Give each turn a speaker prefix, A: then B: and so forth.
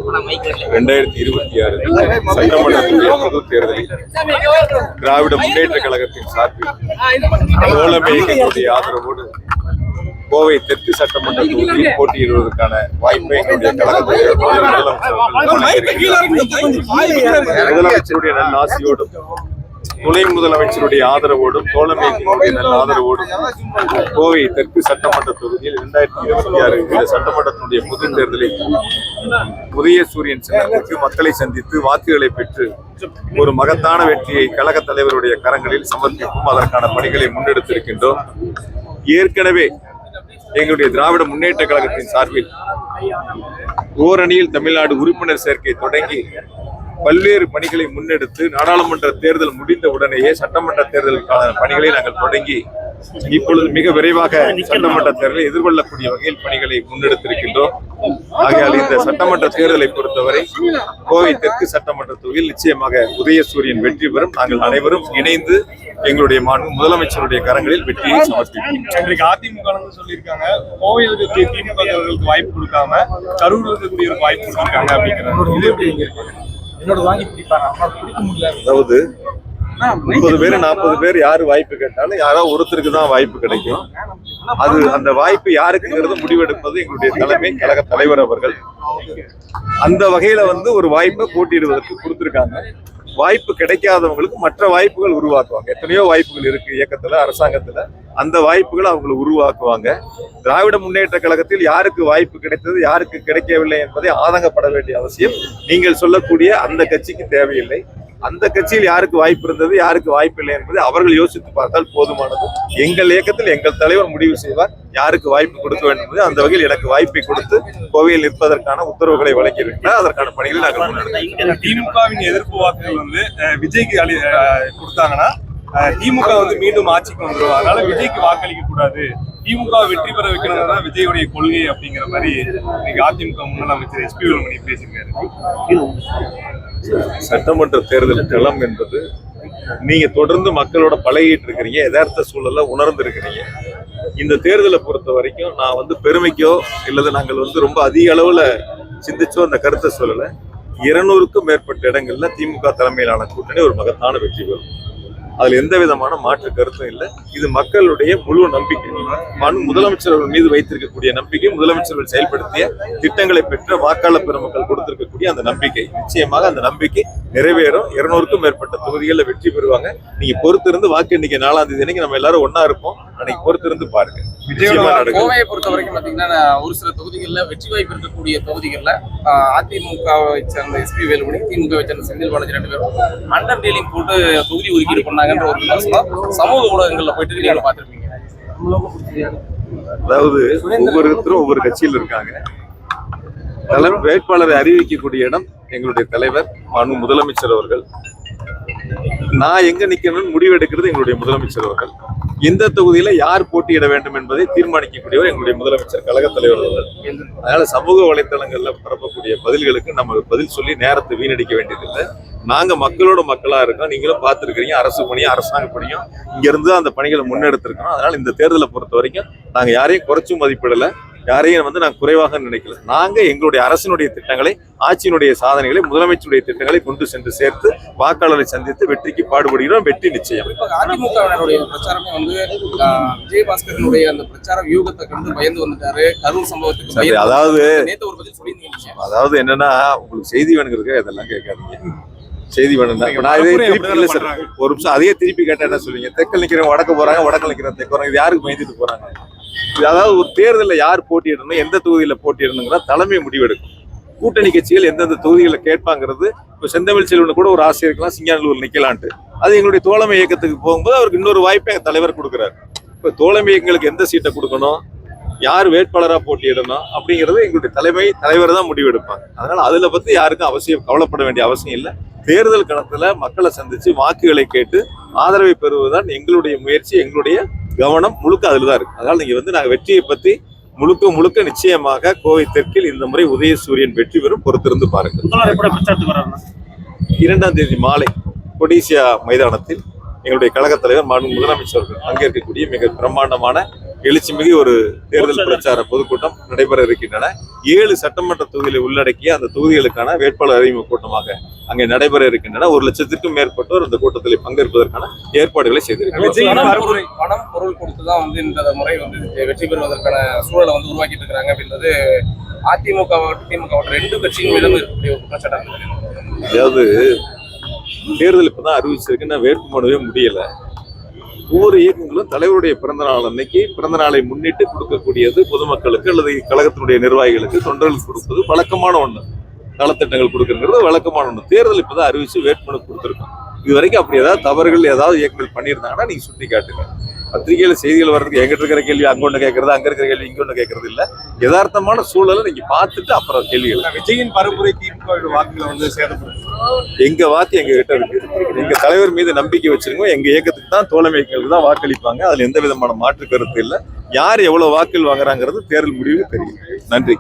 A: 2026 சட்டமன்றத்துடைய பொது தேர்தலில் திராவிட முன்னேற்ற கழகத்தின் சார்பில் தோழமை இயக்கத்துடைய ஆதரவோடு கோவை தெற்கு சட்டமன்ற தொகுதியில் போட்டியிடுவதற்கான வாய்ப்பை எங்களுடைய கழகத்தில் முதலமைச்சருடைய நல்ல ஆசையோடும் துணை முதலமைச்சருடைய ஆதரவோடும் தோழமை நல்ல ஆதரவோடும் கோவை தெற்கு சட்டமன்ற தொகுதியில் 2026 சட்டமன்றத்தினுடைய பொது தேர்தலில் உதயசூரியன் சின்னத்திற்கு மக்களை சந்தித்து வாக்குகளை பெற்று ஒரு மகத்தான வெற்றியை கழக தலைவருடைய கரங்களில் சமர்ப்பிக்கும் அதற்கான பணிகளை முன்னெடுத்திருக்கின்றோம். ஏற்கனவே எங்களுடைய திராவிட முன்னேற்ற கழகத்தின் சார்பில் ஓரணியில் தமிழ்நாடு உறுப்பினர் சேர்க்கை தொடங்கி பல்வேறு பணிகளை முன்னெடுத்து நாடாளுமன்ற தேர்தல் முடிந்த உடனேயே சட்டமன்ற தேர்தலுக்கான பணிகளை நாங்கள் தொடங்கி இப்பொழுது மிக விரைவாக சட்டமன்ற தேர்தலை எதிர்கொள்ளக்கூடிய வகையில் பணிகளை முன்னெடுத்திருக்கின்றோம். ஆகையால் இந்த சட்டமன்ற தேர்தலை பொறுத்தவரை கோவை தெற்கு சட்டமன்ற தொகுதியில் நிச்சயமாக உதயசூரியன் வெற்றி பெறும். நாங்கள் அனைவரும் இணைந்து எங்களுடைய முதலமைச்சருடைய கரங்களில் வெற்றியை சமர்ப்பிப்போம்.
B: இன்றைக்கு அதிமுக சொல்லியிருக்காங்க, கோவையில் திமுக வாய்ப்பு கொடுக்காம கரூர் இருக்கக்கூடியவருக்கு வாய்ப்பு கொடுத்திருக்காங்க அப்படிங்கிறாங்க.
A: அதாவது 30 பேர் 40 பேர் யாரு வாய்ப்பு கேட்டாலும் யாராவது ஒருத்தருக்கு தான் வாய்ப்பு கிடைக்கும். அது அந்த வாய்ப்பு யாருக்குங்கிறது முடிவெடுப்பது எங்களுடைய தலைமை கழக தலைவர் அவர்கள். அந்த வகையில ஒரு வாய்ப்பை போட்டியிடுவதற்கு கொடுத்திருக்காங்க. வாய்ப்பு கிடைக்காதவங்களுக்கு மற்ற வாய்ப்புகள் உருவாக்குவாங்க. எத்தனையோ வாய்ப்புகள் இருக்கு இயக்கத்துல, அரசாங்கத்துல. அந்த வாய்ப்புகளை அவங்களை உருவாக்குவாங்க. திராவிட முன்னேற்ற கழகத்தில் யாருக்கு வாய்ப்பு கிடைத்தது யாருக்கு கிடைக்கவில்லை என்பதை ஆதங்கப்பட வேண்டிய அவசியம் நீங்கள் சொல்லக்கூடிய அந்த கட்சிக்கு தேவையில்லை. அந்த கட்சியில் யாருக்கு வாய்ப்பு இருந்தது யாருக்கு வாய்ப்பு இல்லை என்பதை அவர்கள் யோசித்து பார்த்தால் போதுமானது. எங்கள் இயக்கத்தில் எங்கள் தலைவர் முடிவு செய்வார் யாருக்கு வாய்ப்பு கொடுக்க வேண்டும் என்பது. அந்த வகையில் எனக்கு வாய்ப்பை கொடுத்து கோவையில் நிற்பதற்கான உத்தரவுகளை வழங்கியிருக்கிறார். அதற்கான பணிகளை நாங்கள் முன்னெடுக்கிறோம்.
B: திமுகவின் எதிர்ப்பு வாக்குகள் விஜய்க்கு கொடுத்தாங்கன்னா திமுக மீண்டும் ஆட்சிக்கு வந்துடும். அதனால விஜய்க்கு வாக்களிக்க கூடாது, திமுக வெற்றி பெற வைக்கணும் தான் விஜயுடைய கொள்கை அப்படிங்கிற மாதிரி இன்னைக்கு அதிமுக முன்னாள் அமைச்சர் SP வேலுமணி பேசியிருக்காரு.
A: சட்டமன்ற தேர்தல் களம் என்பது நீங்க தொடர்ந்து மக்களோட பழகிட்டு இருக்கிறீங்க, யதார்த்த சூழலை உணர்ந்து இருக்கிறீங்க. இந்த தேர்தலை பொறுத்த வரைக்கும் நான் பெருமைக்கோ இல்லது நாங்கள் ரொம்ப அதிக அளவுல சிந்திச்சோ அந்த கருத்தை சொல்லல. 200க்கும் மேற்பட்ட இடங்கள்ல திமுக தலைமையிலான கூட்டணி ஒரு மகத்தான வெற்றி பெறும். அதுல எந்த விதமான மாற்று கருத்தும் இல்லை. இது மக்களுடைய முழு நம்பிக்கை. முதலமைச்சர்கள் மீது வைத்திருக்கக்கூடிய நம்பிக்கை, முதலமைச்சர்கள் செயல்படுத்திய திட்டங்களை பெற்ற வாக்காளர் பெருமக்கள் கொடுத்திருக்கக்கூடிய அந்த நம்பிக்கை, நிச்சயமாக அந்த நம்பிக்கை நிறைவேறும். 200க்கும் மேற்பட்ட தொகுதிகளில் வெற்றி பெறுவாங்க. நீங்க பொறுத்திருந்து வாக்கு எண்ணிக்கை 4ஆம் தேதி அன்னைக்கு நம்ம எல்லாரும் ஒன்னா இருப்போம். அன்னைக்கு பொறுத்திருந்து பாருங்க.
C: கோவையை பொறுத்த வரைக்கும் பாத்தீங்கன்னா ஒரு சில தொகுதிகளில் வெற்றி வாய்ப்பு இருக்கக்கூடிய தொகுதிகளில் அதிமுகவை சேர்ந்த SP வேலுமணி, திமுகவை சேர்ந்த செந்தில் பாலாஜி 2 பேரும் அண்டர் டீலிங் போட்டு தொகுதி ஒதுக்கீடு பண்ணாங்கன்ற ஒரு விமர்சனம் சமூக ஊடகங்கள்ல போயிட்டு நீங்க பார்த்திருப்பீங்க.
A: அதாவது ஒவ்வொருத்தரும் ஒவ்வொரு கட்சியில் இருக்காங்க. வேட்பாளரை அறிவிக்கக்கூடிய இடம் எங்களுடைய தலைவர் முதலமைச்சர் அவர்கள். நான் எங்க நிக்கணும்னு முடிவெடுக்கிறது எங்களுடைய முதலமைச்சர் அவர்கள். எந்த தொகுதியில யார் போட்டியிட வேண்டும் என்பதை தீர்மானிக்கக்கூடியவர் எங்களுடைய முதலமைச்சர் கழக தலைவர் அவர்கள். அதனால சமூக வலைத்தளங்கள்ல பரப்பக்கூடிய பதில்களுக்கு நம்ம பதில் சொல்லி நேரத்தை வீணடிக்க வேண்டியதில்லை. நாங்க மக்களோட மக்களா இருக்கோம். நீங்களும் பார்த்துருக்கீங்க, அரசு பணியும் அரசாங்க பணியும் இங்க இருந்து அந்த பணிகளை முன்னெடுத்திருக்கோம். அதனால இந்த தேர்தலை பொறுத்த வரைக்கும் நாங்க யாரையும் குறைச்சும் மதிப்பிடல, யாரையும் நாங்க குறைவாக நினைக்கல. நாங்க எங்களுடைய அரசினுடைய திட்டங்களை, ஆட்சியினுடைய சாதனைகளை, முதலமைச்சருடைய திட்டங்களை கொண்டு சென்று சேர்த்து வாக்காளரை சந்தித்து வெற்றிக்கு பாடுபடுகிறோம். வெற்றி நிச்சயம்.
C: அதிமுகவினருடைய பிரச்சாரமே விஜயபாஸ்கரனுடைய அந்த பிரச்சார வியூகத்தை கண்டு பயந்து வந்துட்டாரு. கரூர் சம்பவத்துக்கு
A: அதாவது என்னன்னா, உங்களுக்கு செய்தி வேணுங்கிறதுக்கு அதெல்லாம் கேட்காதீங்க. செய்தி வேணும் நான் இதே திருப்பி இல்லை சார், ஒரு நிமிஷம் அதையே திருப்பி கேட்டா என்ன சொல்லுவீங்க? தெற்கில் நிற்கிறவங்க வடக்கு போறாங்க, வடக்கில் நிற்கிறவங்க தெற்கு போறாங்க. இது யாருக்கு பயந்துட்டு போறாங்க? அதாவது ஒரு தேர்தலில் யார் போட்டியிடணும், எந்த தொகுதியில போட்டியிடணுங்கிற தலைமை முடிவெடுக்கும். கூட்டணி கட்சிகள் எந்தெந்த தொகுதிகளை கேட்பாங்கிறது. இப்போ செந்தமிழ் செல்வன் கூட ஒரு ஆசை இருக்கலாம், சிங்கானூர் நிக்கலான்ட்டு. அது எங்களுடைய தோழமை இயக்கத்துக்கு போகும்போது அவருக்கு இன்னொரு வாய்ப்பை எங்கள் தலைவர் கொடுக்குறாரு. இப்போ தோழமை இயக்கங்களுக்கு எந்த சீட்டை கொடுக்கணும், யார் வேட்பாளராக போட்டியிடணும் அப்படிங்கிறது எங்களுடைய தலைவர் தான் முடிவெடுப்பாங்க. அதனால அதுல பத்தி யாருக்கும் கவலைப்பட வேண்டிய அவசியம் இல்லை. தேர்தல் களத்துல மக்களை சந்திச்சு வாக்குகளை கேட்டு ஆதரவை பெறுவதுதான் எங்களுடைய முயற்சி, எங்களுடைய கவனம் முழுக்க அதுல தான் இருக்கு. அதனால நீங்க நாங்க வெற்றியை பத்தி முழுக்க நிச்சயமாக கோவை தெற்கில் இந்த முறை உதயசூரியன் வெற்றி பெறும். பொறுத்திருந்து பாருங்க. 2ஆம் தேதி மாலை கொடிசியா மைதானத்தில் எங்களுடைய கழக தலைவர் முதலமைச்சர் பங்கேற்கக்கூடிய மிக பிரம்மாண்டமான எழுச்சிமிகு ஒரு தேர்தல் பிரச்சார பொதுக்கூட்டம் நடைபெற இருக்கின்றன. 7 சட்டமன்ற தொகுதிகளை உள்ளடக்கிய அந்த தொகுதிகளுக்கான வேட்பாளர் அறிமுக கூட்டமாக அங்கே நடைபெற இருக்கின்றன. 1 லட்சத்திற்கும் மேற்பட்டோர் இந்த கூட்டத்தில் பங்கேற்பதற்கான ஏற்பாடுகளை செய்திருக்கிறார்.
C: பணம் பொருள் கொடுத்துதான் வந்து இந்த முறை வந்து வெற்றி பெறுவதற்கான சூழலை வந்து உருவாக்கிட்டு இருக்காங்க அப்படின்றது அதிமுக திமுக 2 கட்சியின் மீதும் இருக்கக்கூடிய ஒரு குற்றச்சாட்டு.
A: அதாவது தேர்தல் இப்பதான் அறிவிச்சிருக்குன்னா வேட்புமனுவே முடியல. ஒவ்வொரு இயக்கங்களும் தலைவருடைய பிறந்த நாள் அன்னைக்கு பிறந்த நாளை முன்னிட்டு கொடுக்கக்கூடியது பொதுமக்களுக்கு அல்லது கழகத்தினுடைய நிர்வாகிகளுக்கு தொண்டர்களுக்கு கொடுப்பது வழக்கமான ஒண்ணு. நலத்திட்டங்கள் கொடுக்கறது வழக்கமான ஒண்ணு. தேர்தல் இப்பதான் அறிவிச்சு வேட்புமனு கொடுத்துருக்கோம். இது வரைக்கும் அப்படி ஏதாவது தவறுகள் ஏதாவது இயக்கங்கள் பண்ணியிருந்தாங்கன்னா நீங்க சுட்டி காட்டுங்க. பத்திரிகையில செய்திகள் வர்றதுக்கு எங்கிட்ட இருக்கிற கேள்வி அங்க ஒண்ணு கேட்கறது, அங்க இருக்கிற கேள்வி இங்க ஒண்ணு கேட்கறது இல்ல. யதார்த்தமான சூழலை நீங்க பார்த்துட்டு அப்புறம் கேள்விகள்.
B: விஜயின் பரப்புரை திமுக வாக்குகளை வந்து சேதப்படுது.
A: எங்க வாக்கு எங்க கிட்ட இருக்கு. எங்க தலைவர் மீது நம்பிக்கை வச்சிருக்கோம். எங்க இயக்கத்துக்கு தான் தோழமை இயக்கங்களுக்கு தான் வாக்களிப்பாங்க. அதுல எந்த விதமான மாற்று கருத்து இல்லை. யார் எவ்வளவு வாக்குகள் வாங்குறாங்கிறது தேர்தல் முடிவு தெரியும். நன்றி.